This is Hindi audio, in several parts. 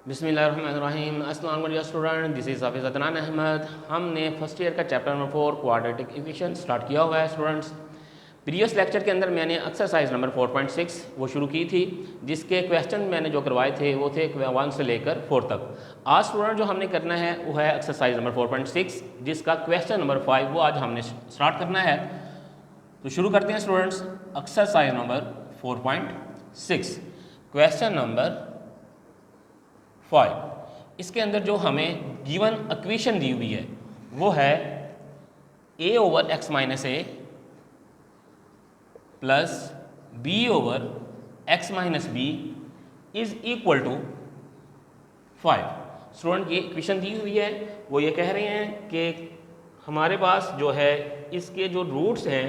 बिस्मिल्लाहिर्रहमानिर्रहीम। अस्सलाम वालेकुम स्टूडेंट, दिस इज़ हाफिज़ अदनान अहमद। हमने फर्स्ट ईयर का chapter number 4 quadratic equation start किया हुआ है स्टूडेंट्स। प्रीवियस लेक्चर के अंदर मैंने एक्सरसाइज नंबर 4.6 वो शुरू की थी, जिसके क्वेश्चन मैंने जो करवाए थे वो थे 1 से लेकर 4 तक। आज स्टूडेंट जो हमने करना है वो है एक्सरसाइज नंबर 4.6, जिसका क्वेश्चन नंबर 5 वो आज हमने स्टार्ट करना है। तो शुरू करते हैं students. Exercise number 4.6 question number 5। इसके अंदर जो हमें गिवन इक्वेशन दी हुई है वो है a over x minus a plus b over x minus b is equal to 5। Student ये इक्वेशन दी हुई है, वो ये कह रहे हैं कि हमारे पास जो है इसके जो रूट्स हैं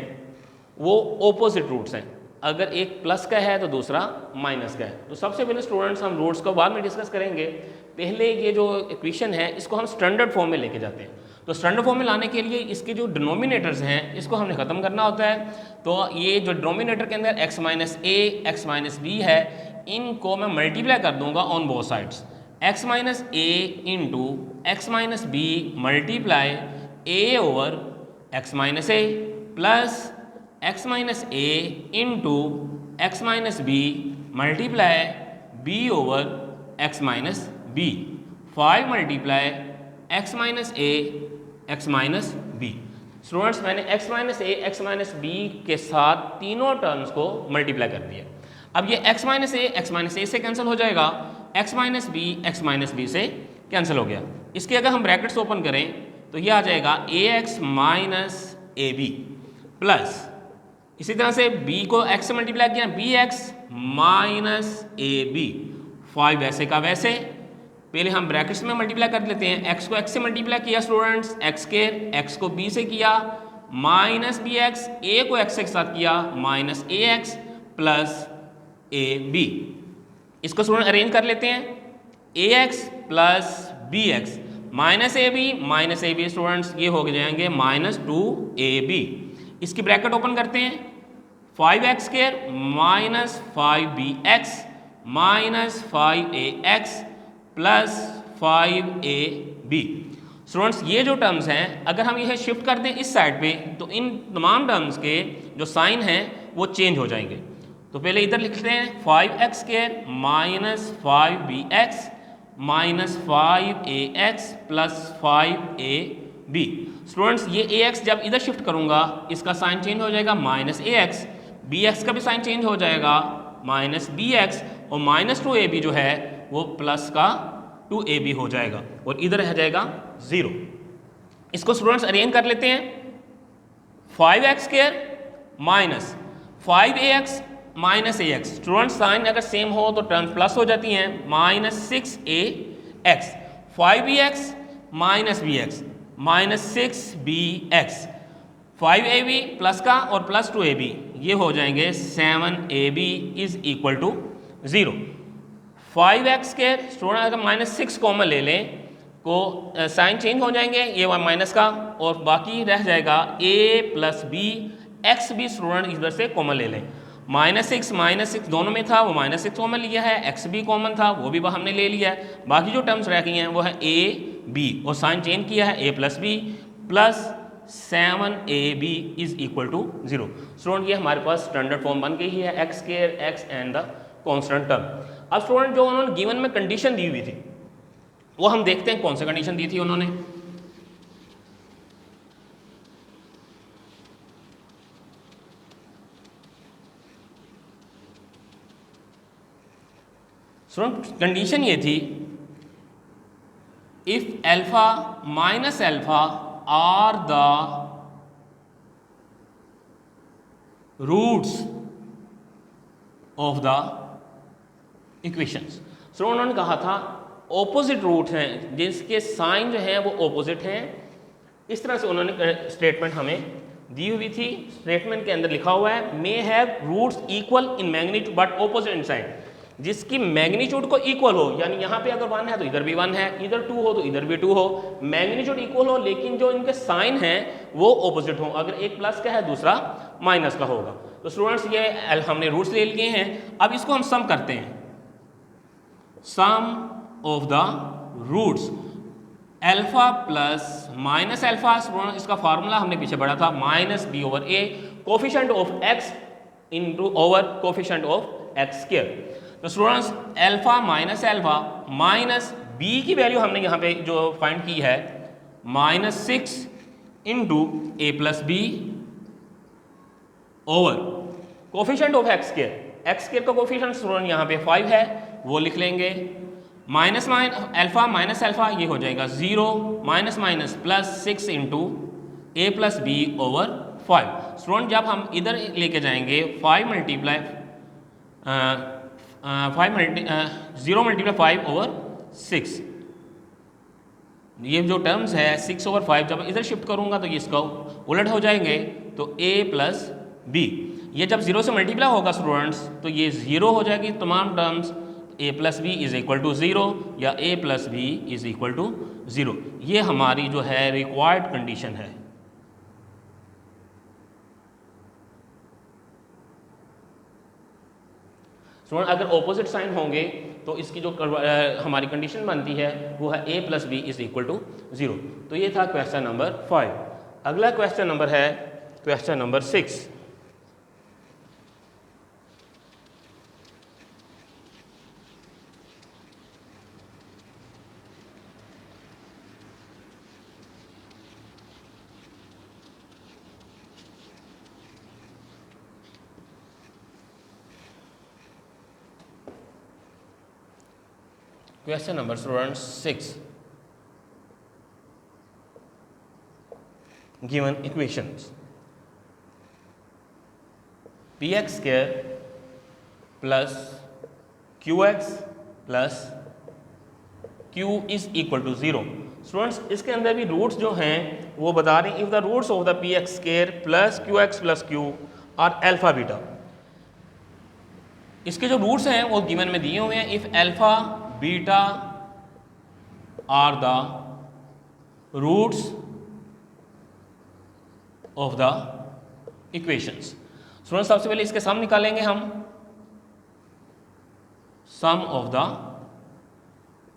वो ओपोजिट रूट्स हैं। अगर एक प्लस का है तो दूसरा माइनस का है। तो सबसे पहले स्टूडेंट्स हम रूट्स को बाद में डिस्कस करेंगे, पहले ये जो इक्वेशन है इसको हम स्टैंडर्ड फॉर्म में लेके जाते हैं। तो स्टैंडर्ड फॉर्म में लाने के लिए इसके जो डिनोमिनेटर्स हैं इसको हमने ख़त्म करना होता है। तो ये जो डिनोमिनेटर के अंदर x minus a x minus b है, इनको मैं मल्टीप्लाई कर दूंगा on both sides. x minus a into x minus b multiply a over x minus a plus x minus a into x minus b multiply b over x minus b 5 multiply x minus a x minus b. Students मैंने x minus a x minus b के साथ तीनों टर्म्स को मल्टीप्लाई कर दिया। अब ये x minus a x minus a से कैंसिल हो जाएगा, x minus b x minus b से कैंसिल हो गया। इसके अगर हम ब्रैकेट्स ओपन करें तो ये आ जाएगा ax minus a b plus इसी तरह से b को x से मल्टीप्लाई किया bx माइनस ए बी 5 वैसे का वैसे। पहले हम ब्रैकेट्स में मल्टीप्लाई कर लेते हैं। x को x से मल्टीप्लाई किया स्टूडेंट्स, x के x को b से किया माइनस बी एक्स, a को x के साथ किया minus a x plus a b. इसको स्टूडेंट अरेंज कर लेते हैं। A x plus b x minus a b students ये हो जाएंगे माइनस 2ab। इसकी ब्रैकेट ओपन करते हैं। 5x square minus 5bx minus 5ax plus 5ab। Students ये जो टर्म्स हैं अगर हम यह शिफ्ट कर दें इस साइड पे तो इन तमाम टर्म्स के जो साइन हैं वो चेंज हो जाएंगे। तो पहले इधर लिखते हैं 5x square minus 5bx minus 5ax plus 5ab। Students ये ax जब इधर शिफ्ट करूंगा इसका साइन चेंज हो जाएगा माइनस ax, bx का भी साइन चेंज हो जाएगा माइनस bx और माइनस 2ab जो है वो प्लस का 2ab हो जाएगा और इधर रह जाएगा 0। इसको स्टूडेंट्स अरेंज कर लेते हैं। 5x square minus 5ax minus ax। Students sign अगर सेम हो तो टर्म प्लस हो जाती हैं minus 6ax 5bx minus bx minus 6bx 5ab plus का और प्लस 2ab ये हो जाएंगे 7ab is equal to 0। 5x square student अगर माइनस 6 कॉमन ले लें को साइन चेंज हो जाएंगे ये माइनस का और बाकी रह जाएगा a प्लस बी एक्स भी स्टूडेंट इधर से कॉमन ले लें। माइनस 6 दोनों में था वो माइनस 6 कॉमन लिया है, x भी कॉमन था वो भी हमने ले लिया है। बाकी जो टर्म्स रह गई हैं वो है a b और साइन चेंज किया है a plus b plus 7ab is equal to 0। Student ये हमारे पास स्टैंडर्ड फॉर्म बन गई है x square x and the constant term. अब स्टूडेंट जो उन्होंने गिवन में कंडीशन दी हुई थी वो हम देखते हैं कौन सी कंडीशन दी थी उन्होंने। स्टूडेंट कंडीशन ये थी if alpha minus alpha are the roots of the equations. So उन्होंने कहा था ऑपोजिट रूट हैं जिसके साइन जो हैं वो ऑपोजिट हैं। इस तरह से उन्होंने स्टेटमेंट हमें दी हुई थी। स्टेटमेंट के अंदर लिखा हुआ है may have roots equal in magnitude but opposite in sign, जिसकी मैग्नीट्यूड को इक्वल हो, यानी यहाँ पे अगर 1 है तो इधर भी 1 है, इधर 2 हो तो इधर भी 2 हो, मैग्नीट्यूड इक्वल हो लेकिन जो इनके साइन हैं वो ऑपोजिट हो। अगर एक प्लस का है दूसरा माइनस का होगा। तो स्टूडेंट्स ये हमने रूट्स ले लिए हैं। अब इसको हम सम करते हैं। Sum of the roots alpha plus minus alpha, इसका फार्मूला हमने पीछे पढ़ा था minus b over a coefficient of x into over coefficient of x square. तो स्टूडेंट्स अल्फा माइनस बी की वैल्यू हमने यहाँ पे जो फाइंड की है -6 into a plus b over coefficient of x square का कोफिशिएंट स्टूडेंट यहाँ पे 5 है, वो लिख लेंगे। अल्फा माइनस अल्फा ये हो जाएगा 0 minus plus 6 into a plus b over 5। Student जब हम इधर लेके जाएंगे 0 मल्टीप्लाई 5 ओवर 6, ये जो टर्म्स है 6 ओवर 5 जब इधर शिफ्ट करूंगा तो ये इसका उलट हो जाएंगे, तो a प्लस बी ये जब 0 से मल्टीप्लाई होगा स्टूडेंट्स तो ये 0 हो जाएगी तमाम terms, a plus b is equal to 0 या a plus b is equal to 0। ये हमारी जो है रिक्वायर्ड कंडीशन है। स्टूडेंट अगर ऑपोजिट साइन होंगे तो इसकी जो हमारी कंडीशन बनती है वो है a plus b is equal to 0। तो ये था क्वेश्चन नंबर 5। अगला क्वेश्चन नंबर है question number 6। Question number students 6. Given equations px square plus qx plus q is equal to 0। Students इसके अंदर भी रूट्स जो हैं वो बता रहे हैं if the roots of the px square plus qx plus q are alpha beta. इसके जो रूट्स हैं वो गिवन में दिए हुए हैं। If alpha beta are the roots of the equations. Students सबसे पहले इसके सम निकालेंगे हम, sum of the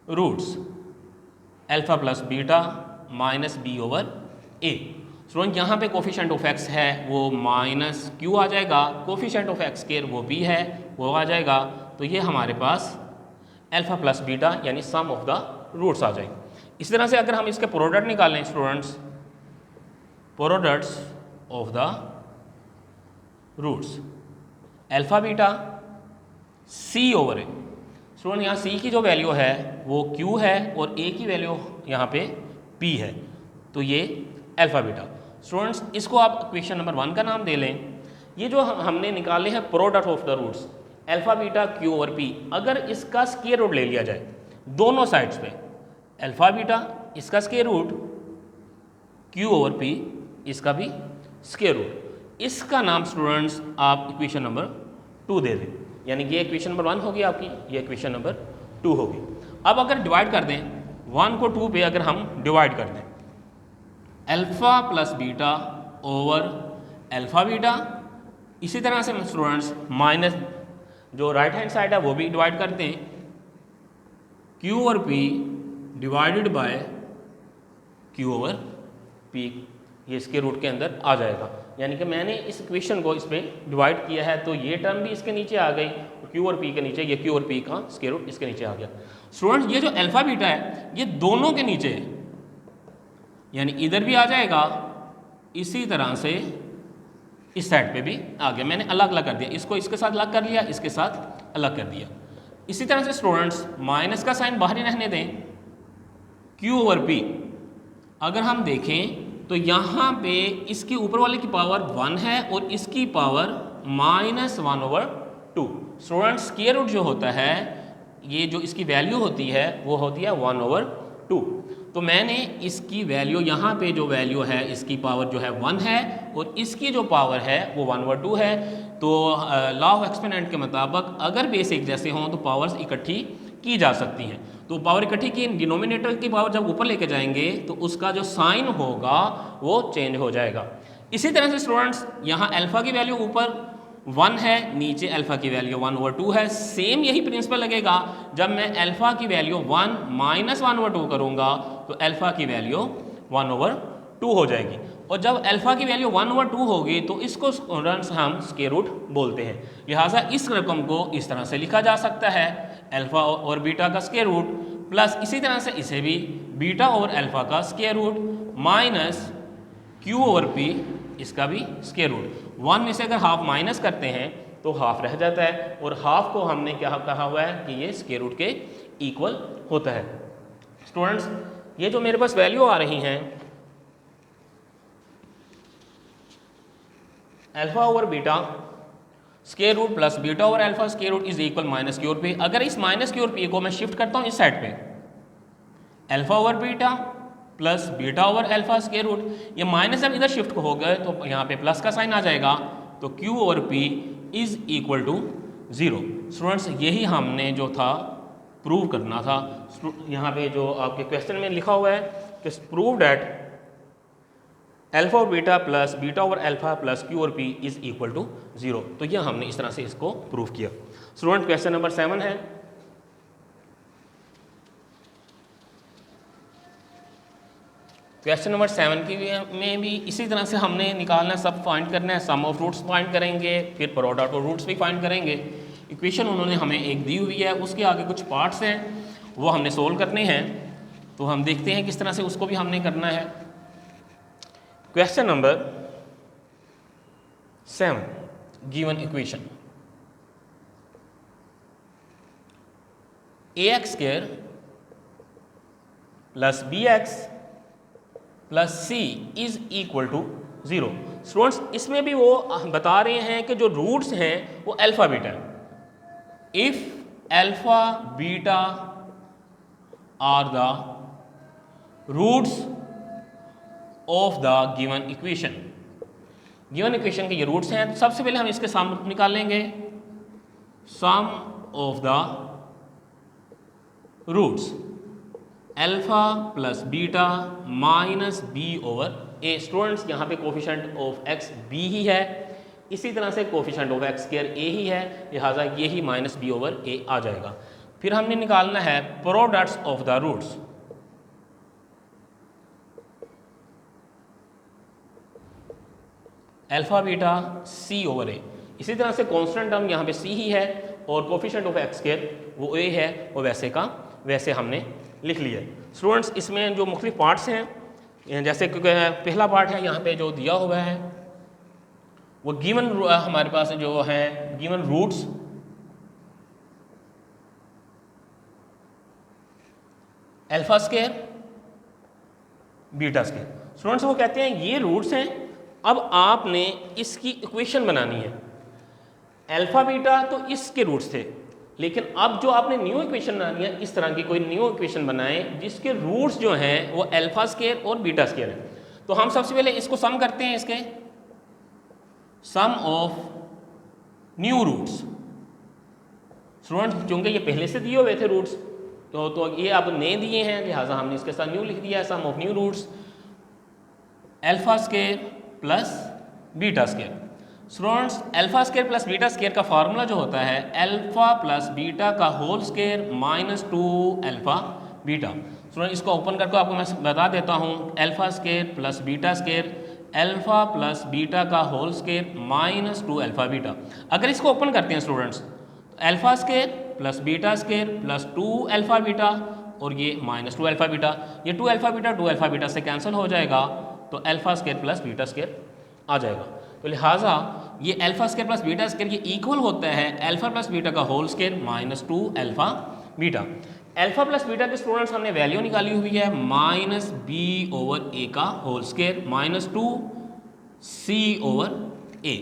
roots alpha plus beta minus b over A. Student यहाँ पे कोफिशिएंट ऑफ एक्स है वो माइनस क्यू आ जाएगा, कोफिशिएंट ऑफ एक्स स्क्वायर वो बी है वो आ जाएगा, तो ये हमारे पास अल्फा प्लस बीटा यानी सम ऑफ द रूट्स आ जाएंगे। इस तरह से अगर हम इसके प्रोडक्ट निकालें students, products of the roots alpha beta C over A. Student यहाँ सी की जो वैल्यू है वो क्यू है और ए की वैल्यू यहाँ पे पी है, तो ये अल्फा बीटा। स्टूडेंट्स इसको आप इक्वेशन नंबर 1 का नाम दे लें। ये जो हमने निकाले हैं product of the roots alpha beta q over p, अगर इसका स्क्वायर रूट ले लिया जाए दोनों साइड्स पे, अल्फा बीटा इसका square root, q over p इसका भी स्क्वायर रूट, इसका नाम स्टूडेंट्स आप इक्वेशन नंबर 2 दे दें। यानी ये इक्वेशन नंबर 1 होगी आपकी, ये इक्वेशन नंबर 2 होगी। अब अगर डिवाइड कर दें 1 को 2 पे अगर हम डिवाइड कर दें alpha plus beta over alpha beta, इसी तरह से स्टूडेंट्स माइनस जो राइट हैंड साइड है वो भी डिवाइड करते हैं, Q over P divided by Q over P, ये इसके रूट के अंदर आ जाएगा। यानी कि मैंने इस इक्वेशन को इस पर डिवाइड किया है तो ये टर्म भी इसके नीचे आ गई, क्यू और पी के नीचे, ये क्यू और पी का स्क्वायर रूट इसके नीचे आ गया। स्टूडेंट्स ये जो अल्फा बीटा है ये दोनों के नीचे है, यानी इधर भी आ जाएगा, इसी तरह से इस साइड पे भी आ गया। मैंने अलग अलग कर दिया, इसको इसके साथ अलग कर लिया, इसके साथ अलग कर दिया। इसी तरह से स्टूडेंट्स माइनस का साइन बाहर ही रहने दें, क्यू ओवर पी अगर हम देखें तो यहाँ पे इसके ऊपर वाले की पावर 1 है और इसकी पावर -1/2। स्टूडेंट्स स्क्वायर रूट जो होता है ये जो इसकी वैल्यू होती है वो होती है 1/2। तो मैंने इसकी वैल्यू यहाँ पे जो वैल्यू है इसकी पावर जो है 1 है और इसकी जो पावर है वो 1/2 है। तो लॉ ऑफ एक्सपोनेंट के मुताबिक अगर बेस एक जैसे हों तो पावर्स इकट्ठी की जा सकती हैं। तो पावर इकट्ठी की डिनोमिनेटर की पावर जब ऊपर लेके जाएंगे तो उसका जो साइन होगा वो चेंज हो जाएगा। इसी तरह से स्टूडेंट्स यहाँ अल्फा की वैल्यू ऊपर 1 है, नीचे अल्फ़ा की वैल्यू 1/2 है। सेम यही प्रिंसिपल लगेगा जब मैं अल्फ़ा की वैल्यू 1 माइनस 1/2 करूँगा तो अल्फ़ा की वैल्यू 1/2 हो जाएगी। और जब अल्फ़ा की वैल्यू 1/2 होगी तो इसको स्टूडेंट्स हम स्क्वायर रूट बोलते हैं। लिहाजा इस रकम को इस तरह से लिखा जा सकता है, अल्फ़ा और बीटा का स्क्वायर रूट प्लस इसी तरह से इसे भी बीटा और अल्फ़ा का square root minus q over p इसका भी स्क्वायर रूट। 1 में से अगर हाफ माइनस करते हैं तो हाफ रह जाता है और हाफ को हमने क्या कहा हुआ है कि ये स्क्वायर रूट के इक्वल होता है। स्टूडेंट्स ये जो मेरे पास वैल्यू आ रही हैं alpha over beta square root plus beta over alpha square root is equal minus q over p. अगर इस माइनस क्यू ओवर पी को मैं शिफ्ट करता हूँ इस साइड पे, alpha over beta plus beta over alpha square root, ये माइनस जब इधर शिफ्ट हो गए तो यहाँ पे प्लस का साइन आ जाएगा, तो q over p is equal to 0। Students यही हमने जो था प्रूव करना था। यहाँ पे जो आपके क्वेश्चन में लिखा हुआ है कि प्रूव डैट अल्फ़ा और beta over alpha plus Q और पी इज इक्वल टू 0। तो यह हमने इस तरह से इसको प्रूव किया। स्टूडेंट क्वेश्चन नंबर 7 है, क्वेश्चन नंबर 7 में भी इसी तरह से हमने निकालना है, सब फाइंड करना है, सम ऑफ रूट्स फाइंड करेंगे, फिर प्रोडक्ट और रूट्स भी फाइंड करेंगे। इक्वेशन उन्होंने हमें एक दी हुई है, उसके आगे कुछ पार्ट्स हैं वो हमने सोल्व करने हैं, तो हम देखते हैं किस तरह से उसको भी हमने करना है। Question number 7 given equation ax square plus bx plus c is equal to 0। Students इसमें भी वो बता रहे हैं कि जो रूट्स हैं वो अल्फा बीटा है। If alpha beta are the roots of the given equation, given equation के ये रूट्स हैं, तो सबसे पहले हम इसके सम निकालेंगे, sum of the roots alpha plus beta minus b over a. Students यहाँ पे कोफिशिएंट ऑफ एक्स बी ही है, इसी तरह से coefficient of x square a ही है, लिहाजा ये ही माइनस बी ओवर ए आ जाएगा। फिर हमने निकालना है products of the roots, alpha beta C over a, इसी तरह से कांस्टेंट टर्म यहाँ पे सी ही है और कोफिशिएंट ऑफ एक्स स्क्वायर वो ए है, वो वैसे का वैसे हमने लिख लिया। स्टूडेंट्स इसमें जो मुख्तलिफ पार्ट्स हैं, जैसे पहला पार्ट है यहाँ पे जो दिया हुआ है वो गिवन हमारे पास जो है given roots alpha square beta square. Students वो कहते हैं ये रूट्स हैं, अब आपने इसकी इक्वेशन बनानी है। अल्फा बीटा तो इसके रूट्स थे, लेकिन अब जो आपने न्यू इक्वेशन बनानी है, इस तरह की कोई न्यू इक्वेशन बनाएं जिसके रूट्स जो हैं वो अल्फा स्क्वायर और बीटा स्क्वायर है। तो हम सबसे पहले इसको सम करते हैं, इसके सम ऑफ न्यू रूट्स। स्टूडेंट्स क्योंकि ये पहले से दिए हुए थे रूट्स, तो ये अब नए दिए हैं, लिहाजा हमने इसके साथ न्यू लिख दिया है, sum of new roots alpha square plus beta square. Students alpha square plus beta square का फार्मूला जो होता है अल्फा प्लस बीटा का whole square minus 2 alpha beta. Student इसको ओपन करके आपको मैं बता देता हूँ, alpha square plus beta square alpha plus beta का whole square minus 2 alpha beta. अगर इसको ओपन करते हैं students, alpha square plus beta square plus 2 alpha beta और ये माइनस 2 अल्फा बीटा, ये 2 अल्फा बीटा से कैंसिल हो जाएगा, तो alpha square plus beta square आ जाएगा। तो लिहाजा ये alpha square plus beta square ये इक्वल होता है अल्फा प्लस बीटा का whole square minus 2 alpha beta. Alpha plus beta के स्टूडेंट्स हमने वैल्यू निकाली हुई है माइनस बी ओवर ए का whole square minus 2 c over a.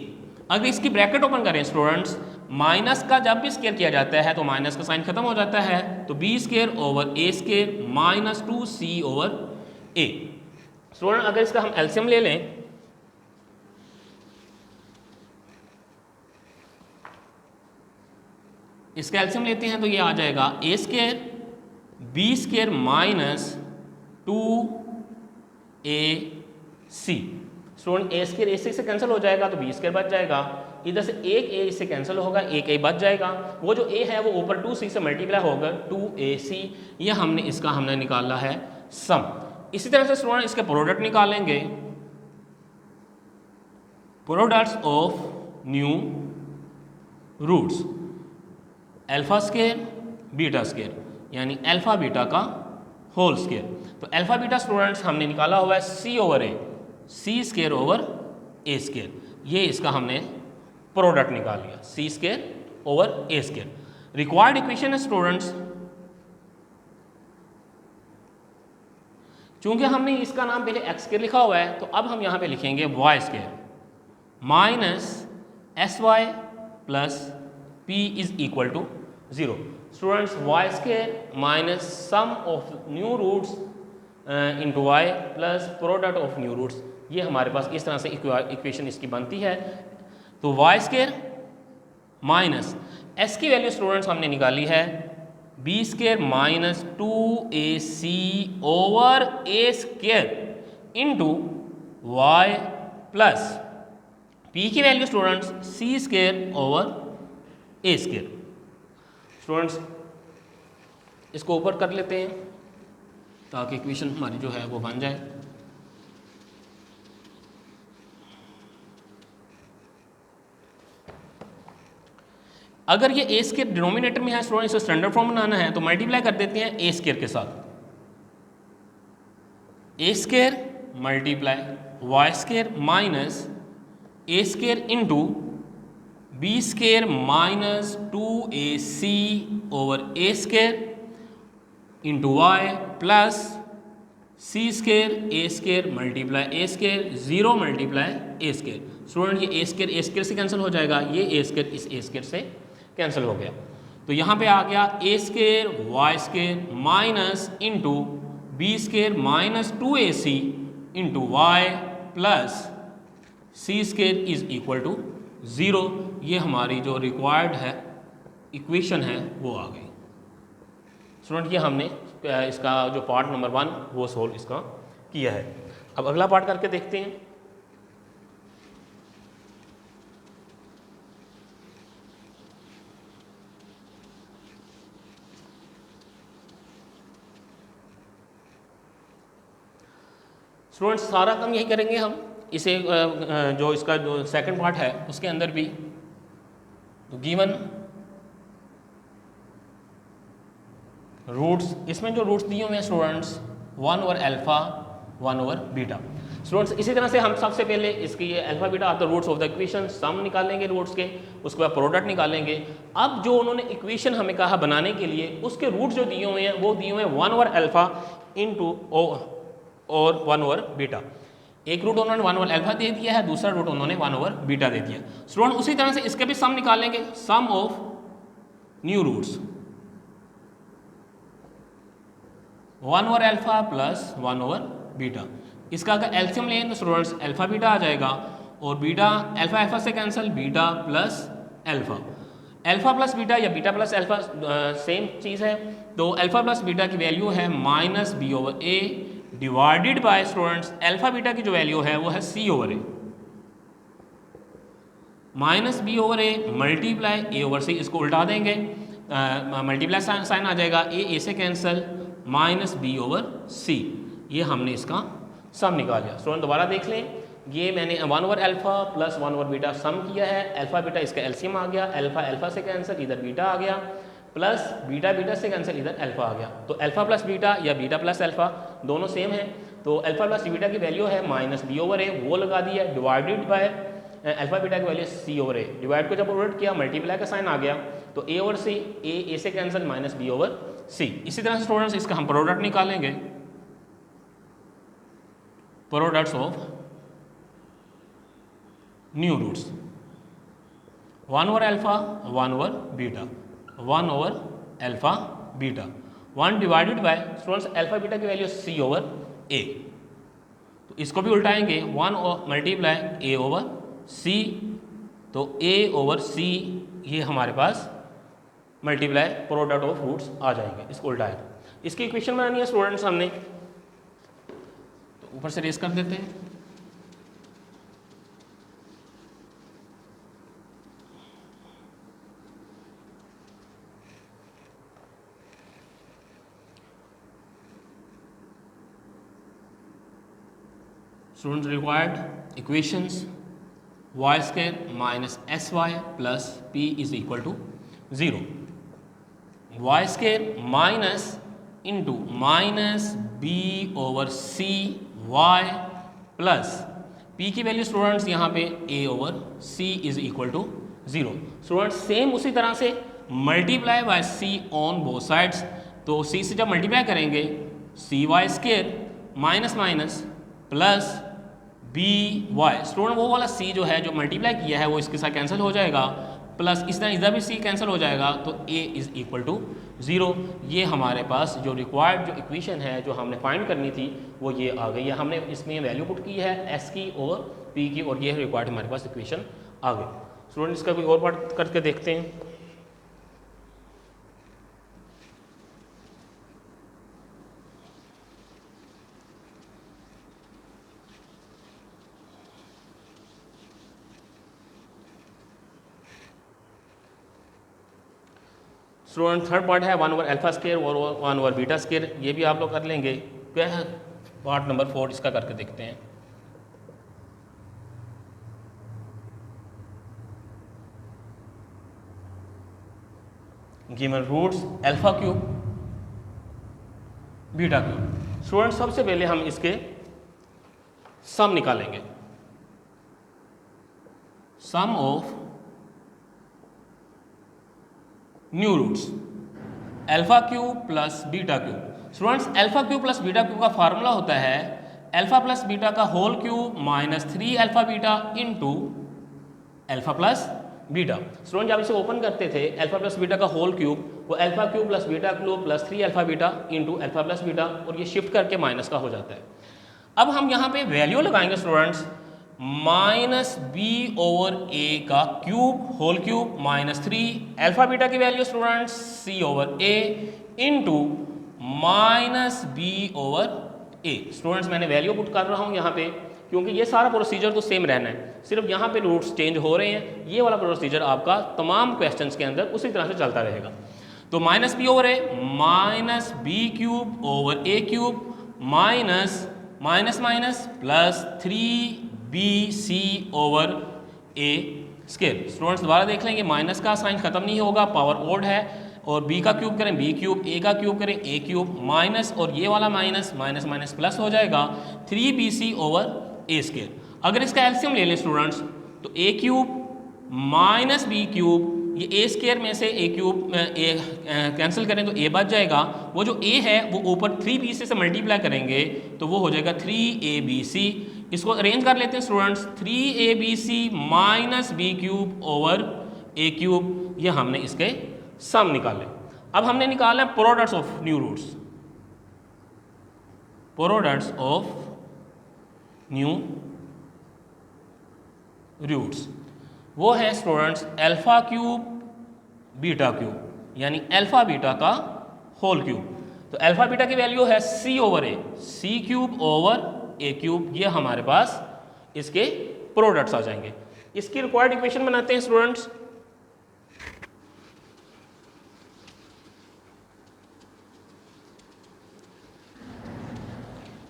अगर इसकी ब्रैकेट ओपन करें स्टूडेंट्स, माइनस का जब भी स्क्वायर किया जाता है तो माइनस का साइन खत्म हो जाता है, तो B square over a square minus 2 c over A. Student अगर इसका हम एलसीएम ले लें, इसका एलसीएम लेते हैं तो ये आ जाएगा ए स्क्वायर बी स्क्वायर माइनस 2 ए सी। स्टूडेंट ए स्क्वायर ए से कैंसिल हो जाएगा तो बी स्क्वायर बच जाएगा, इधर से एक ए इससे कैंसिल होगा, एक ए बच जाएगा, वो जो ए है वो ऊपर 2c से मल्टीप्लाई होगा 2ac, ये हमने निकाला है सम। इसी तरह से स्टूडेंट इसके प्रोडक्ट निकालेंगे, products of new roots alpha square beta square, यानी अल्फा बीटा का होल स्क्वायर। तो अल्फा बीटा स्टूडेंट्स हमने निकाला हुआ है c over a, c square over a square, ये इसका हमने प्रोडक्ट निकाल लिया, c square over a square. Required equation है स्टूडेंट्स, चूंकि हमने इसका नाम पहले एक्स स्क्वायर लिखा हुआ है तो अब हम यहाँ पे लिखेंगे y square minus s y plus p is equal to 0। Students y square minus sum of new roots into y plus product of new roots, ये हमारे पास इस तरह से इक्वेशन इसकी बनती है। तो वाई स्क्वायर माइनस एस की वैल्यू स्टूडेंट्स हमने निकाली है b square minus 2ac over a square into y plus p की value students c square over a square. Students इसको ऊपर कर लेते हैं ताकि इक्वेशन हमारी जो है वो बन जाए। अगर ये ए स्क्वायर डिनोमिनेटर में है स्टूडेंट, इसे स्टैंडर्ड फॉर्म बनाना है तो मल्टीप्लाई कर देते हैं ए स्क्वायर के साथ, a square multiply y square minus a square into b square minus 2ac over a square into y plus c square a square multiply a square 0 multiply a square. Student ये ए स्क्वायर से कैंसिल हो जाएगा, ये ए स्क्वायर इस ए स्क्वायर से कैंसिल हो गया, तो यहाँ पे आ गया a square y square minus into b square minus 2ac into y plus c square is equal to 0। ये हमारी जो रिक्वायर्ड है इक्वेशन है वो आ गई। स्टूडेंट ये हमने इसका जो पार्ट नंबर 1 वो सोल्व इसका किया है। अब अगला पार्ट करके देखते हैं। स्टूडेंट्स सारा काम यही करेंगे हम, इसे जो इसका जो सेकंड पार्ट है उसके अंदर भी तो गिवन रूट्स, इसमें जो रूट्स दिए हुए हैं students 1 over alpha 1 over beta. Students इसी तरह से हम सबसे पहले इसकी ये alpha beta are the roots of the equation, sum निकालेंगे रूट्स के, उसके बाद प्रोडक्ट निकालेंगे। अब जो उन्होंने इक्वेशन हमें कहा बनाने के लिए, उसके रूट्स जो दिए हुए हैं वो दिए हुए हैं 1 ओवर अल्फा इंटू और 1 ओवर बीटा। एक रूट उन्होंने 1 ओवर अल्फा दे दिया है, दूसरा रूट उन्होंने 1 ओवर बीटा दे दिया। स्टूडेंट उसी तरह से इसके भी सम निकालेंगे, sum of new roots 1 over alpha plus 1 over beta. इसका अगर एल्सियम लें तो स्टूडेंट्स अल्फा बीटा आ जाएगा और बीटा अल्फा अल्फा से cancel, beta plus alpha. Alpha plus beta या बीटा प्लस अल्फा सेम चीज़ है, तो अल्फा प्लस बीटा की वैल्यू है minus b over a divided by students alpha beta की जो वैल्यू है वो है c over a minus b over a multiply a over c. इसको उल्टा देंगे, मल्टीप्लाई साइन आ जाएगा, ए से cancel minus b over c. ये हमने इसका सम निकाल लिया। स्टूडेंट दोबारा देख लें, ये मैंने 1 over alpha plus 1 over beta सम किया है। अल्फा बीटा इसका एलसीएम आ गया, अल्फा अल्फा से कैंसिल इधर बीटा आ गया, प्लस बीटा बीटा से कैंसिल इधर अल्फा आ गया। तो अल्फा प्लस बीटा या बीटा प्लस अल्फा दोनों सेम है, तो अल्फा प्लस बीटा की वैल्यू है माइनस बी ओवर ए, वो लगा दिया, डिवाइडेड बाय अल्फा बीटा की वैल्यू सी ओवर ए। डिवाइड को जब उलट किया मल्टीप्लाई का साइन आ गया, तो ए ओवर सी, ए से cancel minus b over c. इसी तरह से स्टूडेंट्स इसका हम प्रोडक्ट निकालेंगे, products of new roots 1 over alpha 1 over beta, 1 over alpha beta, 1 divided by students alpha beta की वैल्यू सी ओवर ए। तो इसको भी उल्टाएंगे, 1 मल्टीप्लाई ए ओवर सी, तो ए ओवर सी ये हमारे पास मल्टीप्लाई प्रोडक्ट ऑफ रूट्स आ जाएंगे। इसको उल्टाएं, इसकी इक्वेशन बनानी है स्टूडेंट्स हमने, तो ऊपर से रेस कर देते हैं। Students required equations y square minus s y plus p is equal to 0, y square minus into minus b over c y plus p की वैल्यू स्टूडेंट्स यहाँ पे a over c is equal to 0। Students same उसी तरह से multiply by c on both sides, तो सी से जब मल्टीप्लाई करेंगे c y square minus minus plus b y, student वो वाला सी जो है जो मल्टीप्लाई किया है वो इसके साथ कैंसिल हो जाएगा, प्लस इस तरह इधर भी सी कैंसिल हो जाएगा, तो a इज़ इक्वल टू 0। ये हमारे पास जो रिक्वायर्ड जो इक्वेशन है जो हमने फाइंड करनी थी वो ये आ गई है। हमने इसमें वैल्यू पुट की है s की और p की, और ये रिक्वायर्ड हमारे पास इक्वेशन आ गई। स्टूडेंट इसका कोई और पार्ट करके देखते हैं। स्टूडेंट थर्ड पार्ट है 1 ओवर अल्फा स्क्वायर और 1 ओवर बीटा स्क्वायर, ये भी आप लोग कर लेंगे। क्या है पार्ट नंबर 4, इसका करके देखते हैं। Given roots alpha cube beta cube. Student सबसे पहले हम इसके सम निकालेंगे, sum of new roots alpha cube plus beta cube. Students alpha cube plus beta cube का फार्मूला होता है अल्फा प्लस बीटा का whole cube minus 3 alpha beta into alpha plus beta. Student जब इसे ओपन करते थे अल्फा प्लस बीटा का होल क्यूब, वो alpha cube plus beta cube plus 3 alpha beta into alpha plus beta, और ये शिफ्ट करके माइनस का हो जाता है। अब हम यहाँ पे वैल्यू लगाएंगे students minus b over a का cube whole cube minus 3 alpha beta की value students c over a into minus b over a. Students मैंने वैल्यू पुट कर रहा हूँ यहाँ पे क्योंकि ये सारा प्रोसीजर तो सेम रहना है, सिर्फ यहाँ पे रूट्स चेंज हो रहे हैं। ये वाला प्रोसीजर आपका तमाम क्वेश्चंस के अंदर उसी तरह से चलता रहेगा। तो minus b over a minus b cube over a cube minus minus minus plus 3bc over a square. Students दोबारा देख लेंगे, माइनस का साइन खत्म नहीं होगा, पावर ओड है, और b का क्यूब करें b क्यूब, a का क्यूब करें a क्यूब माइनस, और ये वाला माइनस माइनस माइनस प्लस हो जाएगा 3bc ओवर a स्क्वायर। अगर इसका एलसीएम ले लें स्टूडेंट्स तो a cube minus b cube, ये a स्क्वायर में से a क्यूब कैंसिल करें तो a बच जाएगा, वो जो a है वो ऊपर 3bc से मल्टीप्लाई करेंगे तो वो हो जाएगा 3abc। इसको अरेंज कर लेते हैं students, 3abc minus b cube over a cube, ये हमने इसके सम निकाले। अब हमने निकाला products of new roots, products of new roots वो है students alpha cube beta cube, यानी अल्फा बीटा का होल क्यूब। तो अल्फा बीटा की वैल्यू है c over a, c cube over a cube, ये हमारे पास इसके प्रोडक्ट्स आ जाएंगे। इसकी रिक्वायर्ड इक्वेशन बनाते हैं स्टूडेंट्स।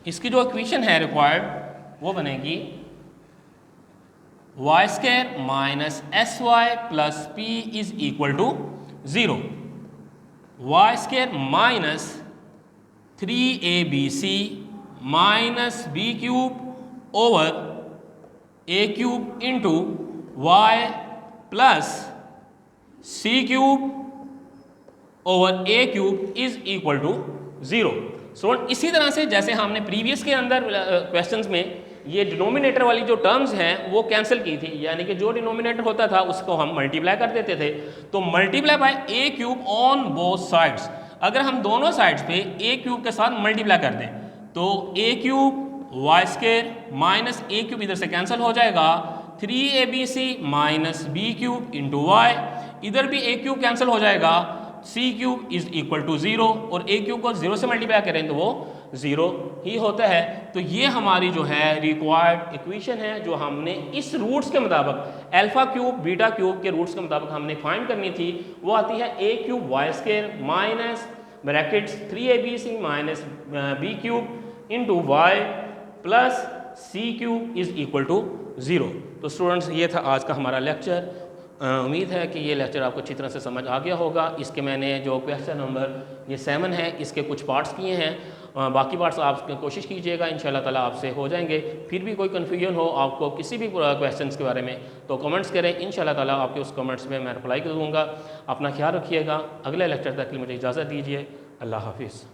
इसकी जो इक्वेशन है रिक्वायर्ड वो बनेगी y square minus s y plus p is equal to 0, y square minus 3abc minus b cube over a cube into y plus c cube over a cube is equal to 0। So इसी तरह से जैसे हमने प्रीवियस के अंदर क्वेश्चंस में ये डिनोमिनेटर वाली जो टर्म्स हैं वो कैंसिल की थी, यानी कि जो डिनोमिनेटर होता था उसको हम मल्टीप्लाई कर देते थे, तो multiply by A cube on both sides. अगर हम दोनों साइड्स पे ए क्यूब के साथ मल्टीप्लाई कर दें तो a cube y square minus a cube इधर से कैंसिल हो जाएगा, 3abc minus b cube into y, इधर भी ए क्यूब कैंसिल हो जाएगा, c cube is equal to 0, और ए क्यूब को 0 से मल्टीप्लाई करें तो वो 0 ही होता है। तो ये हमारी जो है रिक्वायर्ड इक्वेशन है जो हमने इस रूट्स के मुताबिक अल्फा क्यूब बीटा क्यूब के रूट्स के मुताबिक हमने फाइंड करनी थी। वो आती है a cube y square minus brackets 3abc minus b cube into y plus c cube is equal to 0। तो स्टूडेंट्स ये था आज का हमारा लेक्चर। उम्मीद है कि ये लेक्चर आपको अच्छी तरह से समझ आ गया होगा। इसके मैंने जो क्वेश्चन नंबर ये 7 है इसके कुछ पार्ट्स किए हैं, बाकी पार्ट्स आप कोशिश कीजिएगा, इंशाल्लाह ताला आपसे हो जाएंगे। फिर भी कोई कन्फ्यूजन हो आपको किसी भी क्वेश्चन के बारे में तो कमेंट्स करें, इंशाल्लाह ताला आपके उस कमेंट्स में मैं रिप्लाई कर दूँगा। अपना ख्याल रखिएगा। अगले लेक्चर तक के लिए मुझे इजाज़त दीजिए। अल्लाह हाफिज़।